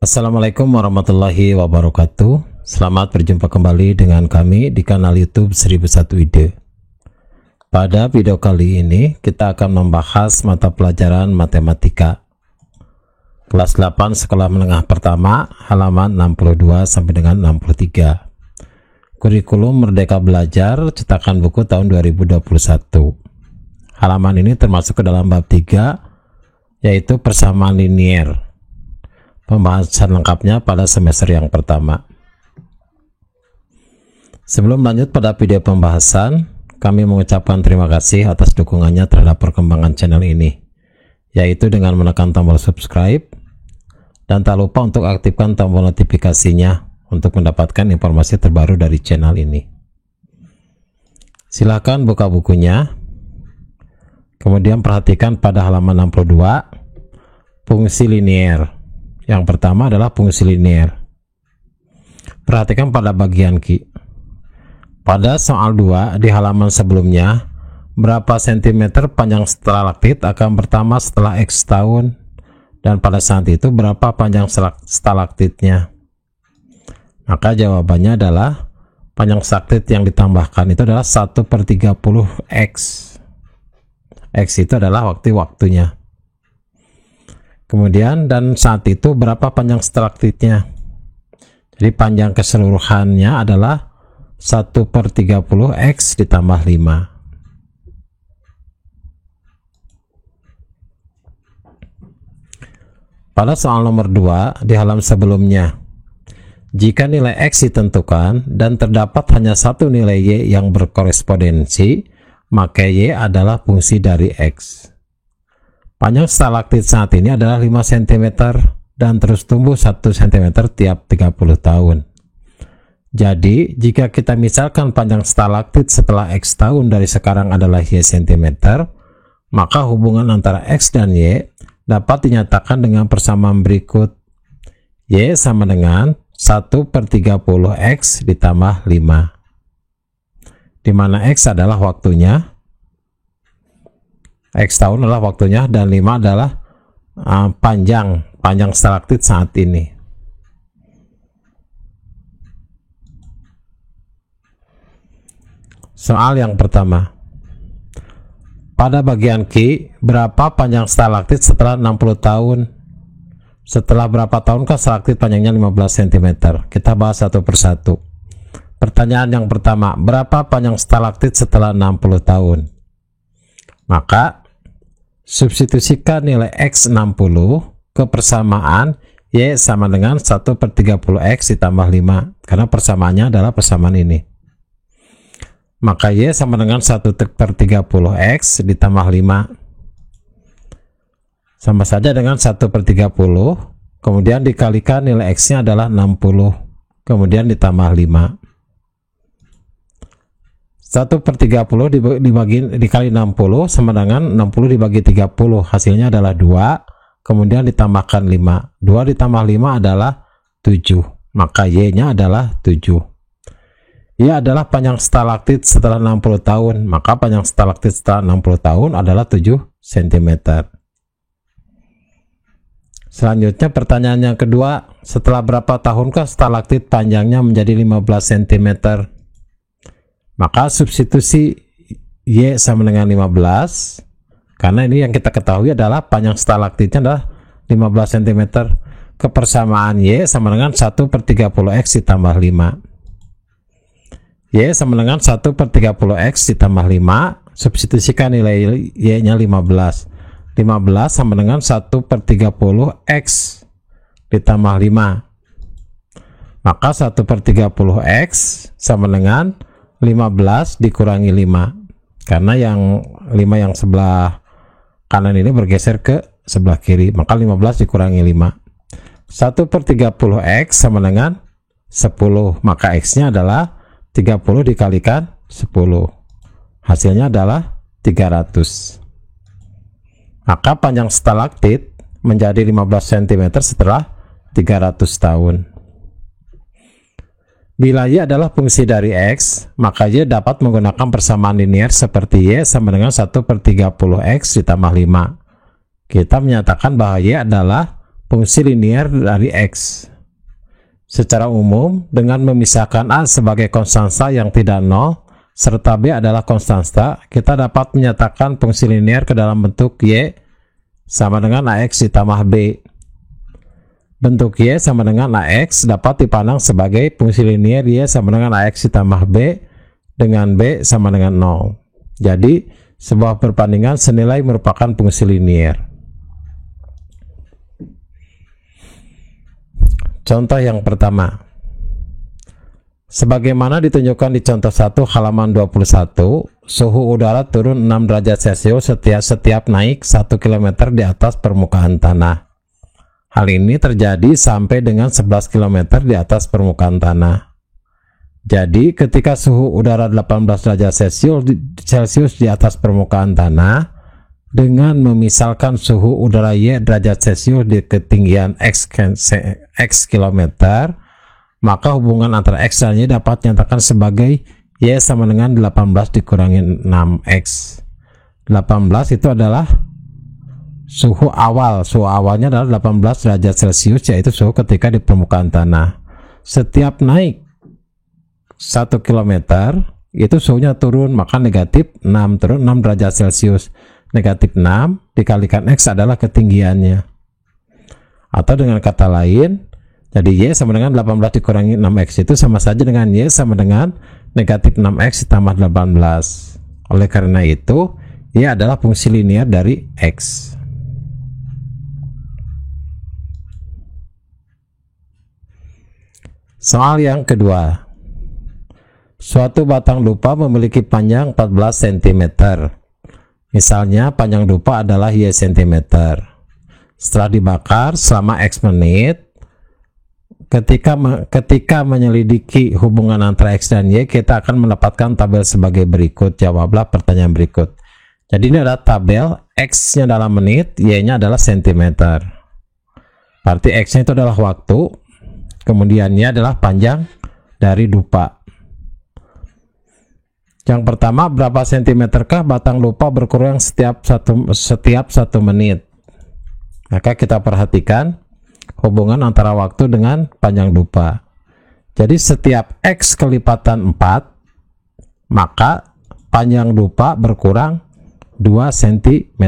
Assalamualaikum warahmatullahi wabarakatuh. Selamat berjumpa kembali dengan kami di kanal YouTube 1001 Ide. Pada video kali ini kita akan membahas mata pelajaran matematika kelas 8 sekolah menengah pertama, halaman 62 sampai dengan 63. Kurikulum Merdeka Belajar, cetakan buku tahun 2021. Halaman ini termasuk ke dalam bab 3, yaitu persamaan linier. Pembahasan lengkapnya pada semester yang pertama. Sebelum lanjut pada video pembahasan, kami mengucapkan terima kasih atas dukungannya terhadap perkembangan channel ini, yaitu dengan menekan tombol subscribe, dan tak lupa untuk aktifkan tombol notifikasinya untuk mendapatkan informasi terbaru dari channel ini. Silakan buka bukunya, kemudian perhatikan pada halaman 62, fungsi linier. Yang pertama adalah fungsi linier. Perhatikan pada bagian Q. Pada soal 2 di halaman sebelumnya, berapa sentimeter panjang stalaktit akan pertama setelah X tahun, dan pada saat itu berapa panjang stalaktitnya? Maka jawabannya adalah panjang stalaktit yang ditambahkan itu adalah 1/30 X. X itu adalah waktunya. Kemudian dan saat itu berapa panjang stalaktitnya? Jadi panjang keseluruhannya adalah 1/30 X ditambah 5. Pada soal nomor 2 di halaman sebelumnya, jika nilai X ditentukan dan terdapat hanya satu nilai Y yang berkorespondensi, maka Y adalah fungsi dari X. Panjang stalaktit saat ini adalah 5 cm dan terus tumbuh 1 cm tiap 30 tahun. Jadi, jika kita misalkan panjang stalaktit setelah X tahun dari sekarang adalah Y cm, maka hubungan antara X dan Y dapat dinyatakan dengan persamaan berikut. Y sama dengan 1/30 X ditambah 5. Di mana X adalah waktunya, X tahun adalah waktunya, dan 5 adalah panjang stalaktit saat ini. Soal yang pertama. Pada bagian Q, berapa panjang stalaktit setelah 60 tahun? Setelah berapa tahun stalaktit panjangnya 15 cm? Kita bahas satu persatu. Pertanyaan yang pertama, berapa panjang stalaktit setelah 60 tahun? Maka substitusikan nilai X 60 ke persamaan Y sama dengan 1/30 X ditambah 5, karena persamaannya adalah persamaan ini. Maka Y sama dengan 1/30 X ditambah 5, sama saja dengan 1/30, kemudian dikalikan nilai X nya adalah 60, kemudian ditambah 5. 1/30 dikali 60 sama dengan 60 dibagi 30, hasilnya adalah 2, kemudian ditambahkan 5. 2 ditambah 5 adalah 7, maka Y nya adalah 7. Y adalah panjang stalaktit setelah 60 tahun, maka panjang stalaktit setelah 60 tahun adalah 7 cm. Selanjutnya pertanyaan yang kedua, setelah berapa tahunkah stalaktit panjangnya menjadi 15 cm? Maka substitusi Y sama dengan 15, karena ini yang kita ketahui adalah panjang stalaktitnya adalah 15 cm, ke persamaan Y sama dengan 1/30 X ditambah 5. Y sama dengan 1/30 X ditambah 5, substitusikan nilai Y nya 15. 15 sama dengan 1/30 X ditambah 5. Maka 1/30 X sama dengan 15 dikurangi 5, karena yang 5 yang sebelah kanan ini bergeser ke sebelah kiri, maka 15 dikurangi 5. 1/30 X sama dengan 10, maka X nya adalah 30 dikalikan 10, hasilnya adalah 300. Maka panjang stalaktit menjadi 15 cm setelah 300 tahun. Bila Y adalah fungsi dari X, maka Y dapat menggunakan persamaan linier seperti Y sama dengan 1/30 X ditambah 5. Kita menyatakan bahwa Y adalah fungsi linear dari X. Secara umum, dengan memisahkan A sebagai konstanta yang tidak nol, serta B adalah konstanta, kita dapat menyatakan fungsi linear ke dalam bentuk Y sama dengan AX ditambah B. Bentuk Y sama dengan AX dapat dipandang sebagai fungsi linear Y sama dengan AX ditambah B dengan B sama dengan 0. Jadi, sebuah perbandingan senilai merupakan fungsi linear. Contoh yang pertama, sebagaimana ditunjukkan di contoh 1 halaman 21, suhu udara turun 6 derajat Celcius setiap naik 1 km di atas permukaan tanah. Hal ini terjadi sampai dengan 11 km di atas permukaan tanah. Jadi, ketika suhu udara 18 derajat Celcius di atas permukaan tanah, dengan memisalkan suhu udara Y derajat Celcius di ketinggian X km, maka hubungan antara X dan Y dapat dinyatakan sebagai Y sama dengan 18 dikurangi 6X. 18 itu adalah suhu awal. Suhu awalnya adalah 18 derajat Celcius, yaitu suhu ketika di permukaan tanah. Setiap naik 1 km, itu suhunya turun, maka negatif 6, turun 6 derajat Celcius. Negatif 6 dikalikan X adalah ketinggiannya. Atau dengan kata lain, jadi Y sama dengan 18 dikurangi 6X itu sama saja dengan Y sama dengan negatif 6X ditambah 18. Oleh karena itu, Y adalah fungsi linear dari X. Soal yang kedua. Suatu batang dupa memiliki panjang 14 cm. Misalnya panjang dupa adalah Y cm. Setelah dibakar selama X menit, ketika menyelidiki hubungan antara X dan Y, kita akan mendapatkan tabel sebagai berikut. Jawablah pertanyaan berikut. Jadi ini adalah tabel, X-nya dalam menit, Y-nya adalah cm. Berarti X-nya itu adalah waktu, kemudian Y adalah panjang dari dupa. Yang pertama, berapa sentimeterkah batang dupa berkurang setiap 1 menit? Maka kita perhatikan hubungan antara waktu dengan panjang dupa. Jadi setiap X kelipatan 4, maka panjang dupa berkurang 2 cm.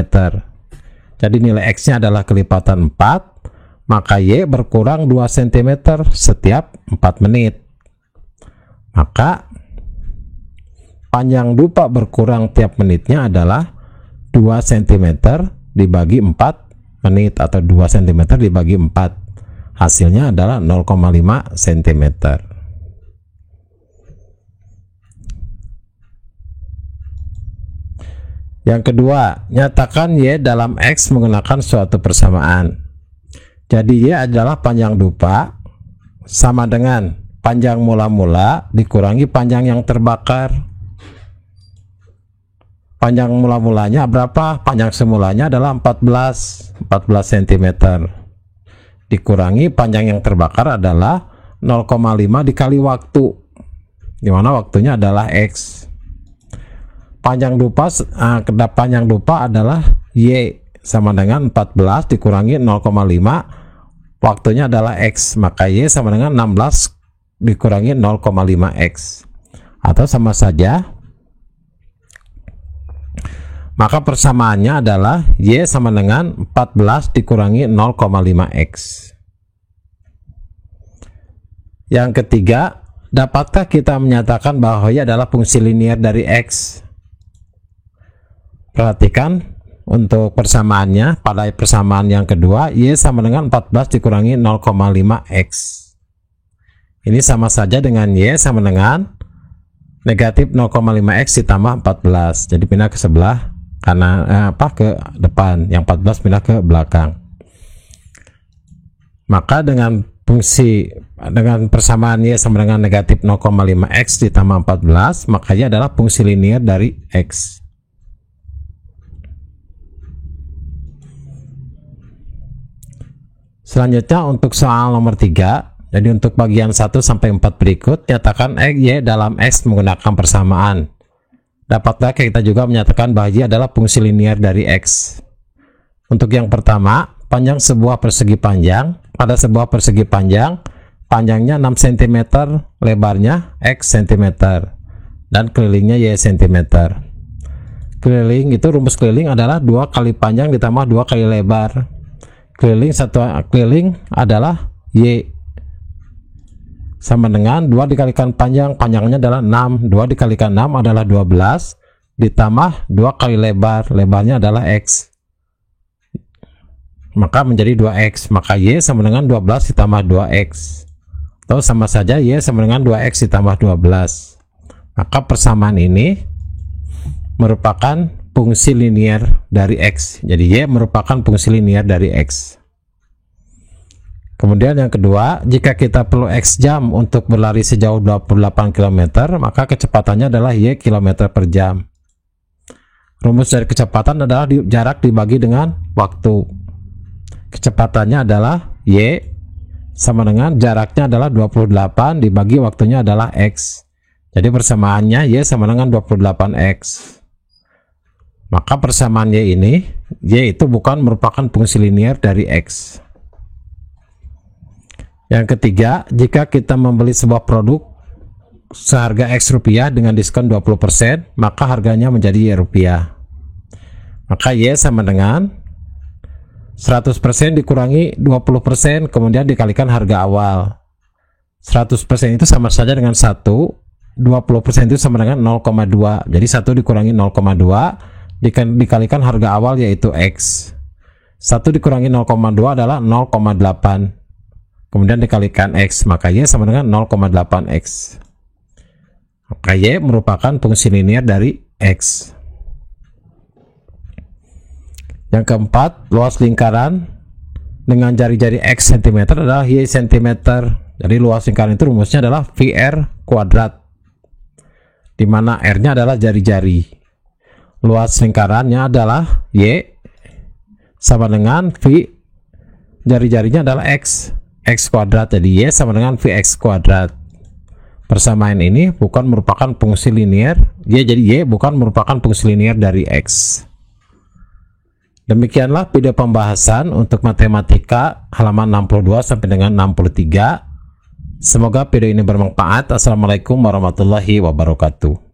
Jadi nilai X-nya adalah kelipatan 4, maka Y berkurang 2 cm setiap 4 menit. Maka panjang dupa berkurang tiap menitnya adalah 2 cm dibagi 4 menit, atau 2 cm dibagi 4. Hasilnya adalah 0,5 cm. Yang kedua, nyatakan Y dalam X menggunakan suatu persamaan. Jadi Y adalah panjang dupa sama dengan panjang mula-mula dikurangi panjang yang terbakar. Panjang mula-mulanya berapa? Panjang semulanya adalah 14 cm. Dikurangi panjang yang terbakar adalah 0,5 dikali waktu, di mana waktunya adalah X. Panjang dupa adalah Y sama dengan 14 dikurangi 0,5, waktunya adalah X, maka Y sama dengan 16 dikurangi 0,5X, atau sama saja. Maka persamaannya adalah Y sama dengan 14 dikurangi 0,5X. Yang ketiga, dapatkah kita menyatakan bahwa Y adalah fungsi linear dari X? Perhatikan untuk persamaannya. Pada persamaan yang kedua, Y sama dengan 14 dikurangi 0,5X. Ini sama saja dengan Y sama dengan negatif 0,5X ditambah 14. Jadi pindah ke sebelah karena ke depan, yang 14 pindah ke belakang. Maka dengan persamaan Y sama dengan negatif 0,5X ditambah 14, maka Y adalah fungsi linear dari X. Selanjutnya untuk soal nomor 3. Jadi untuk bagian 1 sampai 4 berikut, nyatakan Y dalam X menggunakan persamaan. Dapatkah kita juga menyatakan bahwa Y adalah fungsi linear dari X? Untuk yang pertama, panjang sebuah persegi panjang. Pada sebuah persegi panjang, panjangnya 6 cm, lebarnya X cm, dan kelilingnya Y cm. Keliling itu, rumus keliling adalah 2 kali panjang ditambah 2 kali lebar. Keliling satu keliling adalah Y, sama dengan 2 dikalikan panjang, panjangnya adalah 6, 2 dikalikan 6 adalah 12, ditambah 2 kali lebar, lebarnya adalah X, maka menjadi 2X. Maka Y sama dengan 12 ditambah 2X, atau sama saja Y sama dengan 2X ditambah 12. Maka persamaan ini merupakan fungsi linier dari X. Jadi Y merupakan fungsi linier dari X. Kemudian yang kedua, jika kita perlu X jam untuk berlari sejauh 28 km, maka kecepatannya adalah Y km per jam. Rumus dari kecepatan adalah jarak dibagi dengan waktu. Kecepatannya adalah Y sama dengan jaraknya adalah 28 dibagi waktunya adalah X. Jadi persamaannya Y sama dengan 28X. Maka persamaan Y ini, Y itu bukan merupakan fungsi linier dari X. Yang ketiga, jika kita membeli sebuah produk seharga X rupiah dengan diskon 20%, maka harganya menjadi Y rupiah. Maka Y sama dengan 100% dikurangi 20%, kemudian dikalikan harga awal. 100% itu sama saja dengan 1, 20% itu sama dengan 0,2. Jadi 1 dikurangi 0,2 dikalikan harga awal yaitu X. 1 dikurangi 0,2 adalah 0,8. Kemudian dikalikan X, maka Y sama dengan 0,8X. Maka Y merupakan fungsi linier dari X. Yang keempat, luas lingkaran dengan jari-jari X cm adalah Y cm. Jadi luas lingkaran itu rumusnya adalah VR kuadrat, di mana R-nya adalah jari-jari. Luas lingkarannya adalah Y sama dengan V, jari-jarinya adalah X kuadrat, jadi Y sama dengan Vx kuadrat. Persamaan ini bukan merupakan fungsi linier, jadi Y bukan merupakan fungsi linier dari X. Demikianlah video pembahasan untuk matematika halaman 62 sampai dengan 63. Semoga video ini bermanfaat. Assalamualaikum warahmatullahi wabarakatuh.